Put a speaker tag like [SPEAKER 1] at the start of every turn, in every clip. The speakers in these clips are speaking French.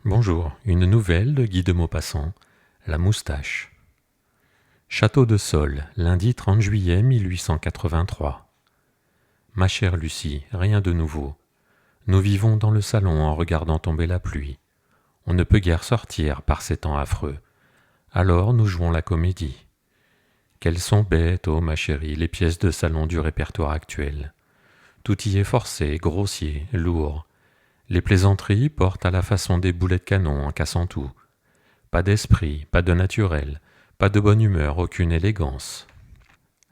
[SPEAKER 1] Bonjour, une nouvelle de Guy de Maupassant, La moustache. Château de Sol, lundi 30 juillet 1883. Ma chère Lucie, rien de nouveau. Nous vivons dans le salon en regardant tomber la pluie. On ne peut guère sortir par ces temps affreux. Alors nous jouons la comédie. Quelles sont bêtes, oh ma chérie, les pièces de salon du répertoire actuel. Tout y est forcé, grossier, lourd. Les plaisanteries portent à la façon des boulets de canon en cassant tout. Pas d'esprit, pas de naturel, pas de bonne humeur, aucune élégance.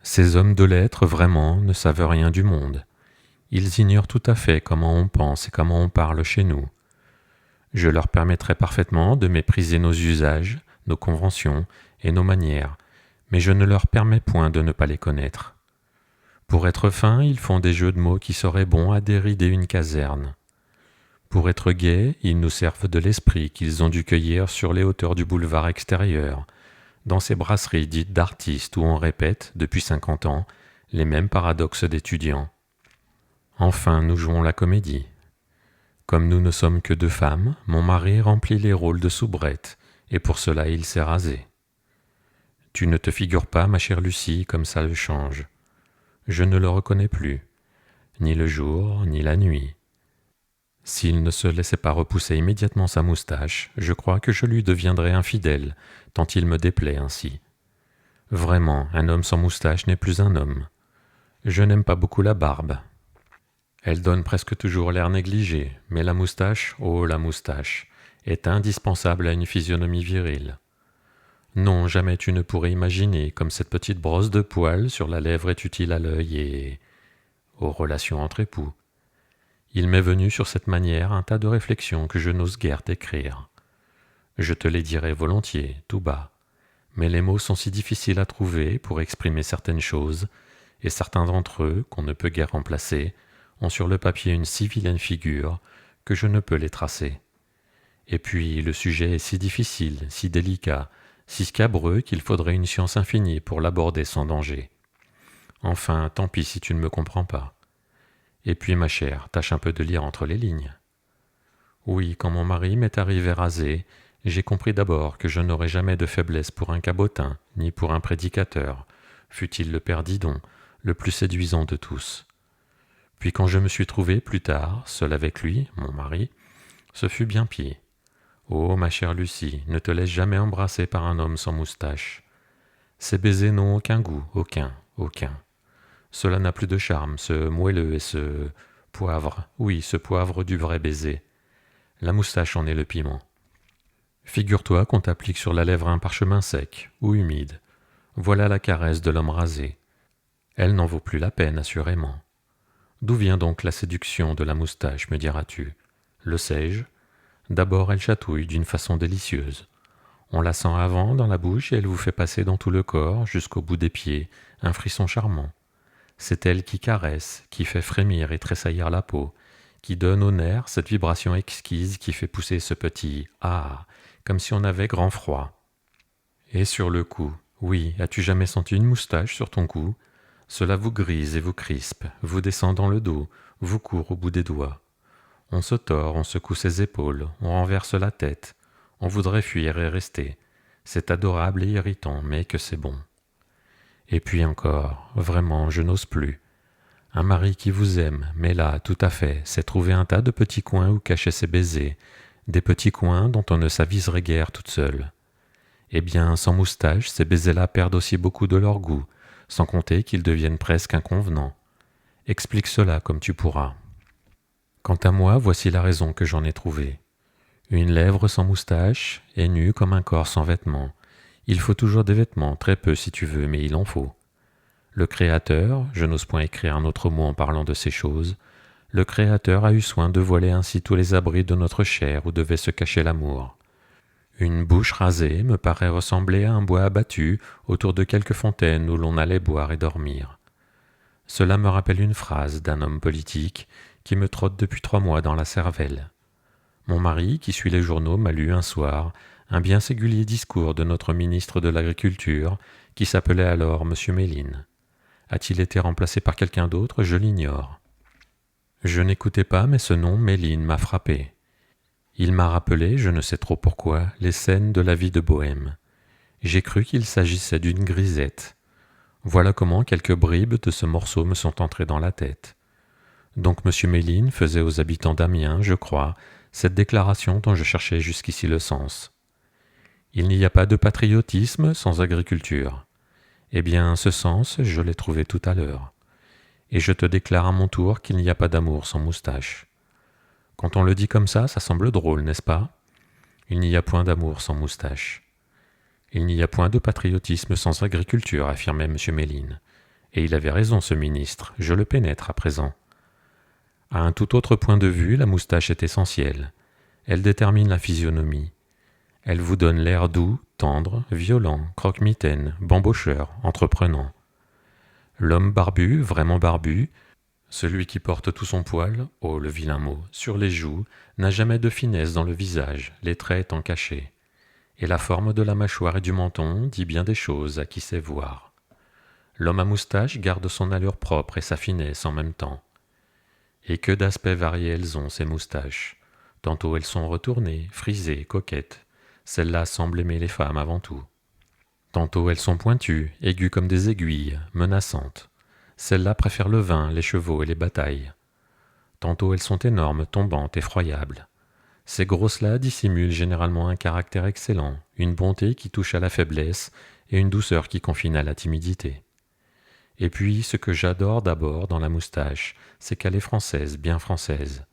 [SPEAKER 1] Ces hommes de lettres, vraiment, ne savent rien du monde. Ils ignorent tout à fait comment on pense et comment on parle chez nous. Je leur permettrais parfaitement de mépriser nos usages, nos conventions et nos manières, mais je ne leur permets point de ne pas les connaître. Pour être fins, ils font des jeux de mots qui seraient bons à dérider une caserne. Pour être gais, ils nous servent de l'esprit qu'ils ont dû cueillir sur les hauteurs du boulevard extérieur, dans ces brasseries dites d'artistes où on répète, depuis 50 ans, les mêmes paradoxes d'étudiants. Enfin, nous jouons la comédie. Comme nous ne sommes que deux femmes, mon mari remplit les rôles de soubrette, et pour cela il s'est rasé. Tu ne te figures pas, ma chère Lucie, comme ça le change. Je ne le reconnais plus, ni le jour, ni la nuit. S'il ne se laissait pas repousser immédiatement sa moustache, je crois que je lui deviendrais infidèle, tant il me déplaît ainsi. Vraiment, un homme sans moustache n'est plus un homme. Je n'aime pas beaucoup la barbe. Elle donne presque toujours l'air négligé, mais la moustache, oh la moustache, est indispensable à une physionomie virile. Non, jamais tu ne pourrais imaginer comme cette petite brosse de poils sur la lèvre est utile à l'œil et aux relations entre époux. Il m'est venu sur cette manière un tas de réflexions que je n'ose guère t'écrire. Je te les dirai volontiers, tout bas, mais les mots sont si difficiles à trouver pour exprimer certaines choses, et certains d'entre eux, qu'on ne peut guère remplacer, ont sur le papier une si vilaine figure que je ne peux les tracer. Et puis le sujet est si difficile, si délicat, si scabreux qu'il faudrait une science infinie pour l'aborder sans danger. Enfin, tant pis si tu ne me comprends pas. Et puis, ma chère, tâche un peu de lire entre les lignes. Oui, quand mon mari m'est arrivé rasé, j'ai compris d'abord que je n'aurais jamais de faiblesse pour un cabotin, ni pour un prédicateur, fût-il le père Didon, le plus séduisant de tous. Puis quand je me suis trouvé plus tard, seul avec lui, mon mari, ce fut bien pis. Oh, ma chère Lucie, ne te laisse jamais embrasser par un homme sans moustache. Ces baisers n'ont aucun goût, aucun. Cela n'a plus de charme, ce moelleux et ce poivre, oui, ce poivre du vrai baiser. La moustache en est le piment. Figure-toi qu'on t'applique sur la lèvre un parchemin sec ou humide. Voilà la caresse de l'homme rasé. Elle n'en vaut plus la peine, assurément. D'où vient donc la séduction de la moustache, me diras-tu? Le sais-je? D'abord, elle chatouille d'une façon délicieuse. On la sent avant dans la bouche et elle vous fait passer dans tout le corps, jusqu'au bout des pieds, un frisson charmant. C'est elle qui caresse, qui fait frémir et tressaillir la peau, qui donne aux nerfs cette vibration exquise qui fait pousser ce petit « ah », comme si on avait grand froid. Et sur le cou, oui, as-tu jamais senti une moustache sur ton cou? Cela vous grise et vous crispe, vous descend dans le dos, vous court au bout des doigts. On se tord, on secoue ses épaules, on renverse la tête, on voudrait fuir et rester. C'est adorable et irritant, mais que c'est bon. Et puis encore, vraiment, je n'ose plus. Un mari qui vous aime, mais là, tout à fait, s'est trouvé un tas de petits coins où cacher ses baisers, des petits coins dont on ne s'aviserait guère toute seule. Eh bien, sans moustache, ces baisers-là perdent aussi beaucoup de leur goût, sans compter qu'ils deviennent presque inconvenants. Explique cela comme tu pourras. Quant à moi, voici la raison que j'en ai trouvée. Une lèvre sans moustache est nue comme un corps sans vêtements. Il faut toujours des vêtements, très peu si tu veux, mais il en faut. Le Créateur, je n'ose point écrire un autre mot en parlant de ces choses, le Créateur a eu soin de voiler ainsi tous les abris de notre chair où devait se cacher l'amour. Une bouche rasée me paraît ressembler à un bois abattu autour de quelques fontaines où l'on allait boire et dormir. Cela me rappelle une phrase d'un homme politique qui me trotte depuis 3 mois dans la cervelle. Mon mari, qui suit les journaux, m'a lu un soir un bien singulier discours de notre ministre de l'Agriculture, qui s'appelait alors M. Méline. A-t-il été remplacé par quelqu'un d'autre? Je l'ignore. Je n'écoutais pas, mais ce nom, Méline, m'a frappé. Il m'a rappelé, je ne sais trop pourquoi, les scènes de la vie de Bohême. J'ai cru qu'il s'agissait d'une grisette. Voilà comment quelques bribes de ce morceau me sont entrées dans la tête. Donc M. Méline faisait aux habitants d'Amiens, je crois, cette déclaration dont je cherchais jusqu'ici le sens. Il n'y a pas de patriotisme sans agriculture. Eh bien, ce sens, je l'ai trouvé tout à l'heure. Et je te déclare à mon tour qu'il n'y a pas d'amour sans moustache. Quand on le dit comme ça semble drôle, n'est-ce pas? Il n'y a point d'amour sans moustache. Il n'y a point de patriotisme sans agriculture, affirmait M. Méline. Et il avait raison, ce ministre, je le pénètre à présent. À un tout autre point de vue, la moustache est essentielle. Elle détermine la physionomie. Elle vous donne l'air doux, tendre, violent, croque-mitaine, bambocheur, entreprenant. L'homme barbu, vraiment barbu, celui qui porte tout son poil, oh le vilain mot, sur les joues, n'a jamais de finesse dans le visage, les traits étant cachés. Et la forme de la mâchoire et du menton dit bien des choses à qui sait voir. L'homme à moustache garde son allure propre et sa finesse en même temps. Et que d'aspects variés elles ont, ces moustaches. Tantôt elles sont retournées, frisées, coquettes. Celles-là semblent aimer les femmes avant tout. Tantôt elles sont pointues, aiguës comme des aiguilles, menaçantes. Celles-là préfèrent le vin, les chevaux et les batailles. Tantôt elles sont énormes, tombantes, effroyables. Ces grosses-là dissimulent généralement un caractère excellent, une bonté qui touche à la faiblesse et une douceur qui confine à la timidité. Et puis, ce que j'adore d'abord dans la moustache, c'est qu'elle est française, bien française.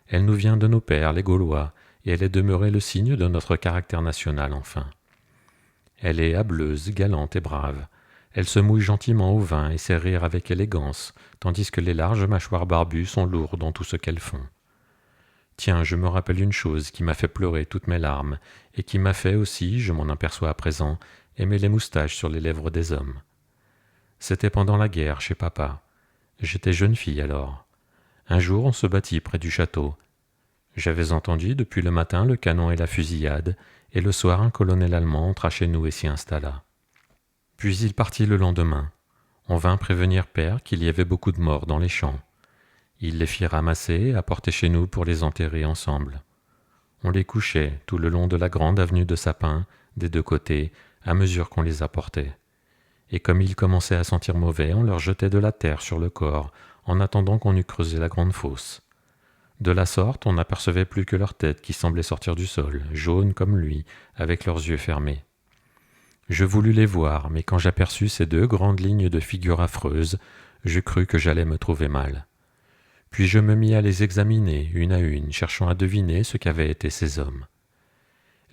[SPEAKER 1] Elle nous vient de nos pères, les Gaulois, et elle est demeurée le signe de notre caractère national, enfin. Elle est hâbleuse, galante et brave. Elle se mouille gentiment au vin et sait rire avec élégance, tandis que les larges mâchoires barbues sont lourdes dans tout ce qu'elles font. Tiens, je me rappelle une chose qui m'a fait pleurer toutes mes larmes, et qui m'a fait aussi, je m'en aperçois à présent, aimer les moustaches sur les lèvres des hommes. C'était pendant la guerre, chez papa. J'étais jeune fille alors. Un jour, on se battit près du château. J'avais entendu depuis le matin le canon et la fusillade, et le soir un colonel allemand entra chez nous et s'y installa. Puis il partit le lendemain. On vint prévenir père qu'il y avait beaucoup de morts dans les champs. Il les fit ramasser et apporter chez nous pour les enterrer ensemble. On les couchait tout le long de la grande avenue de sapins, des deux côtés, à mesure qu'on les apportait. Et comme ils commençaient à sentir mauvais, on leur jetait de la terre sur le corps, en attendant qu'on eût creusé la grande fosse. De la sorte, on n'apercevait plus que leurs têtes qui semblaient sortir du sol, jaunes comme lui, avec leurs yeux fermés. Je voulus les voir, mais quand j'aperçus ces deux grandes lignes de figures affreuses, je crus que j'allais me trouver mal. Puis je me mis à les examiner, une à une, cherchant à deviner ce qu'avaient été ces hommes.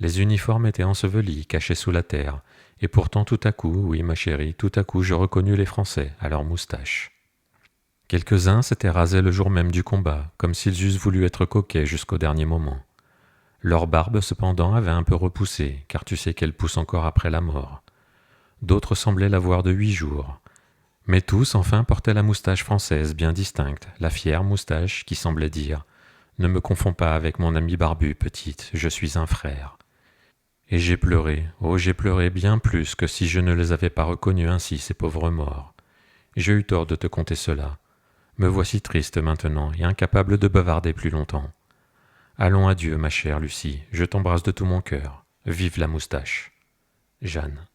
[SPEAKER 1] Les uniformes étaient ensevelis, cachés sous la terre, et pourtant tout à coup, oui ma chérie, tout à coup je reconnus les Français à leurs moustaches. Quelques-uns s'étaient rasés le jour même du combat, comme s'ils eussent voulu être coquets jusqu'au dernier moment. Leur barbe cependant avait un peu repoussé, car tu sais qu'elle pousse encore après la mort. D'autres semblaient l'avoir de 8 jours. Mais tous, enfin, portaient la moustache française bien distincte, la fière moustache qui semblait dire « Ne me confonds pas avec mon ami barbu, petite, je suis un frère. » Et j'ai pleuré, oh j'ai pleuré bien plus que si je ne les avais pas reconnus ainsi, ces pauvres morts. J'ai eu tort de te conter cela. Me voici triste maintenant et incapable de bavarder plus longtemps. Allons adieu, ma chère Lucie, je t'embrasse de tout mon cœur. Vive la moustache. Jeanne.